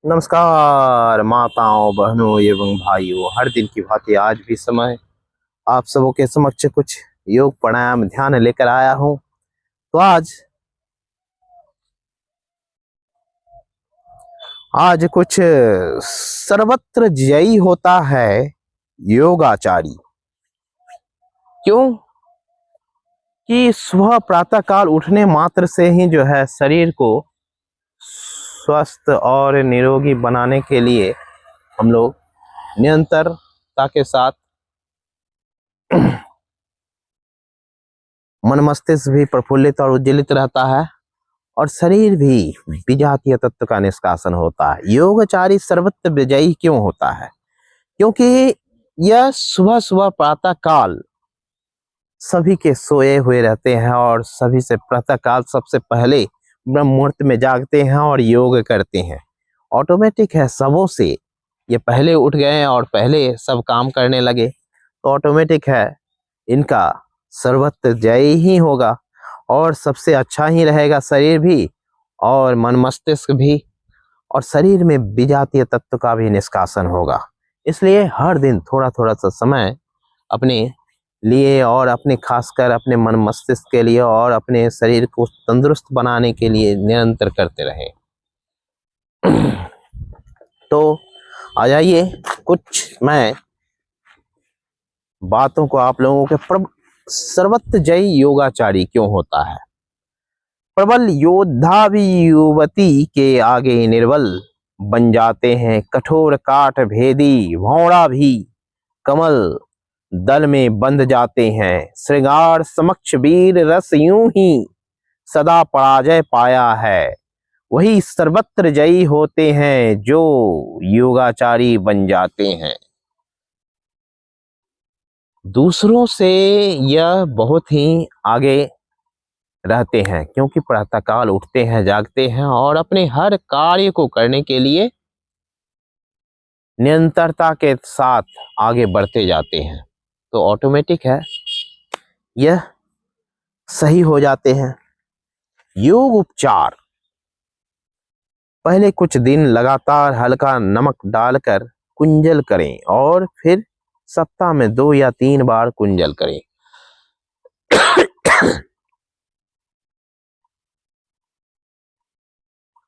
नमस्कार माताओं बहनों एवं भाइयों। हर दिन की भांति आज भी समय आप सबों के समक्ष कुछ योग प्राणायाम ध्यान लेकर आया हूं। तो आज कुछ सर्वत्र जयी होता है योगाचारी। क्यों कि सुबह प्रातः काल उठने मात्र से ही जो है शरीर को स्वस्थ और निरोगी बनाने के लिए हम लोग निरंतरता के साथ मन मस्तिष्क भी प्रफुल्लित और उज्जवलित रहता है और शरीर भी विजातीय तत्व का निष्कासन होता है। योगाचारी सर्वत्र विजयी क्यों होता है? क्योंकि यह सुबह सुबह प्रातः काल सभी के सोए हुए रहते हैं और सभी से प्रातः काल सबसे पहले ब्रह्म मुहूर्त में जागते हैं और योग करते हैं। ऑटोमेटिक है, सबों से ये पहले उठ गए और पहले सब काम करने लगे तो ऑटोमेटिक है इनका सर्वत्र जय ही होगा और सबसे अच्छा ही रहेगा शरीर भी और मन मस्तिष्क भी, और शरीर में विजातीय तत्व का भी निष्कासन होगा। इसलिए हर दिन थोड़ा थोड़ा सा समय अपने लिए और अपने खासकर अपने मन मस्तिष्क के लिए और अपने शरीर को तंदुरुस्त बनाने के लिए निरंतर करते रहें। तो आ जाइए कुछ मैं बातों को आप लोगों के सर्वत्र जयी योगाचारी क्यों होता है। प्रबल योद्धा भी युवती के आगे निर्बल बन जाते हैं, कठोर काट भेदी भौड़ा भी कमल दल में बंध जाते हैं, श्रृंगार समक्ष वीर रस यूं ही सदा पराजय पाया है, वही सर्वत्र जयी होते हैं जो योगाचारी बन जाते हैं। दूसरों से यह बहुत ही आगे रहते हैं क्योंकि प्रातःकाल उठते हैं, जागते हैं और अपने हर कार्य को करने के लिए निरंतरता के साथ आगे बढ़ते जाते हैं तो ऑटोमेटिक है यह सही हो जाते हैं। योग उपचार पहले कुछ दिन लगातार हल्का नमक डालकर कुंजल करें और फिर सप्ताह में 2 या 3 बार कुंजल करें।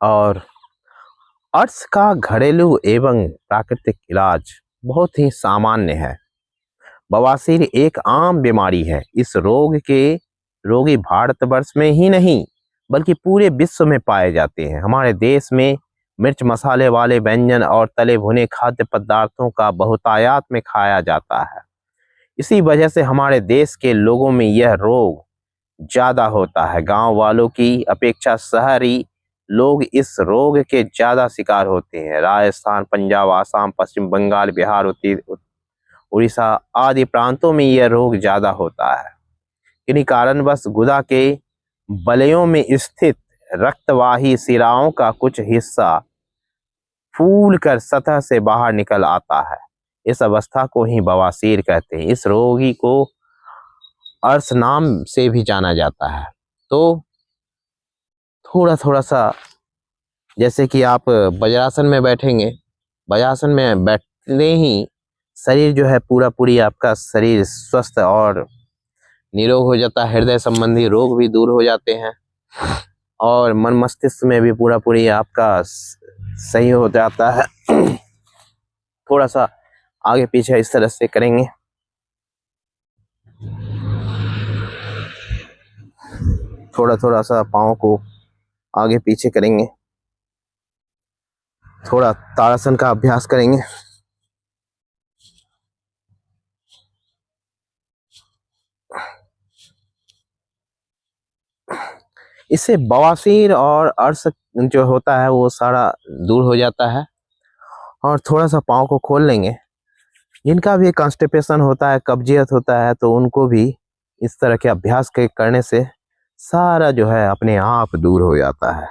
और अर्श का घरेलू एवं प्राकृतिक इलाज बहुत ही सामान्य है। बवासीर एक आम बीमारी है। इस रोग के रोगी भारतवर्ष में ही नहीं बल्कि पूरे विश्व में पाए जाते हैं। हमारे देश में मिर्च मसाले वाले व्यंजन और तले भुने खाद्य पदार्थों का बहुतायत में खाया जाता है। इसी वजह से हमारे देश के लोगों में यह रोग ज्यादा होता है। गांव वालों की अपेक्षा शहरी लोग इस रोग के ज्यादा शिकार होते हैं। राजस्थान, पंजाब, आसाम, पश्चिम बंगाल, बिहार, उड़ीसा आदि प्रांतों में यह रोग ज्यादा होता है। इन्हीं कारणवश गुदा के बलयों में स्थित रक्तवाही शिराओं का कुछ हिस्सा फूल कर सतह से बाहर निकल आता है। इस अवस्था को ही बवासीर कहते हैं। इस रोगी को अर्श नाम से भी जाना जाता है। तो थोड़ा थोड़ा सा जैसे कि आप वज्रासन में बैठेंगे, वज्रासन में बैठने ही शरीर जो है पूरी आपका शरीर स्वस्थ और निरोग हो जाता है। हृदय संबंधी रोग भी दूर हो जाते हैं और मन मस्तिष्क में भी पूरी आपका सही हो जाता है। थोड़ा सा आगे पीछे इस तरह से करेंगे। थोड़ा थोड़ा सा पाँव को आगे पीछे करेंगे। थोड़ा ताड़ासन का अभ्यास करेंगे। इससे बवासीर और अर्श जो होता है वो सारा दूर हो जाता है। और थोड़ा सा पाँव को खोल लेंगे। जिनका भी कॉन्स्टिपेशन होता है, कब्जियत होता है, तो उनको भी इस तरह के अभ्यास के करने से सारा जो है अपने आप दूर हो जाता है।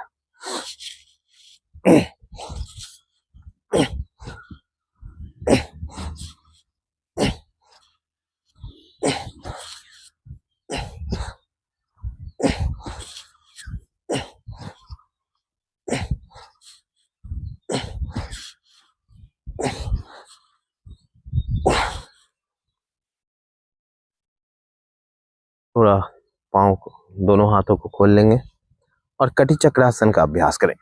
थोड़ा पाँव को, दोनों हाथों को खोल लेंगे और कटी चक्रासन का अभ्यास करें।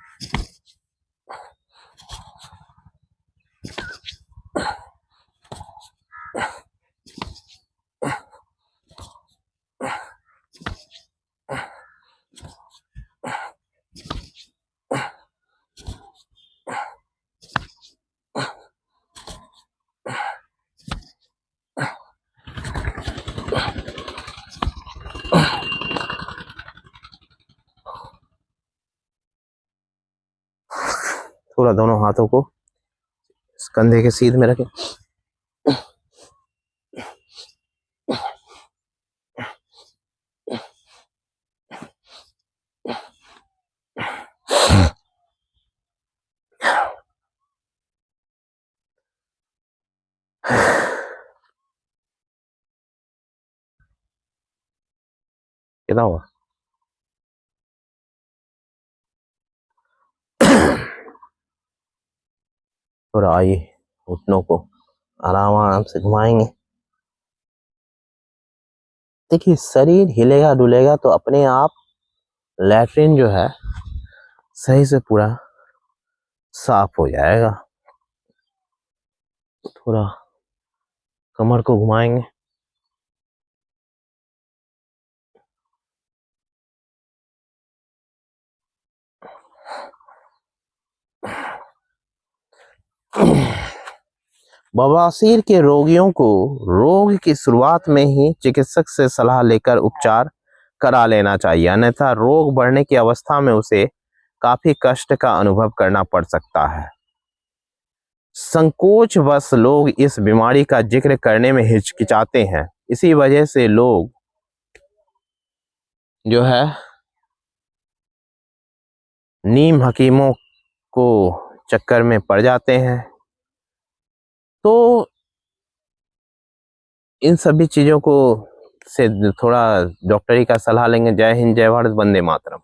थोड़ा दोनों हाथों को कंधे के सीध में रखें। कितना हुआ? थोड़ा आइए, घुटनों को आराम आराम से घुमाएंगे। देखिए, शरीर हिलेगा डुलेगा तो अपने आप लैट्रिन जो है सही से पूरा साफ हो जाएगा। थोड़ा कमर को घुमाएंगे। बवासीर के रोगियों को रोग की शुरुआत में ही चिकित्सक से सलाह लेकर उपचार करा लेना चाहिए, अन्यथा रोग बढ़ने की अवस्था में उसे काफी कष्ट का अनुभव करना पड़ सकता है। संकोचवश लोग इस बीमारी का जिक्र करने में हिचकिचाते हैं। इसी वजह से लोग जो है नीम हकीमों को चक्कर में पड़ जाते हैं। तो इन सभी चीजों को से थोड़ा डॉक्टरी का सलाह लेंगे। जय हिंद, जय भारत, वंदे मातरम।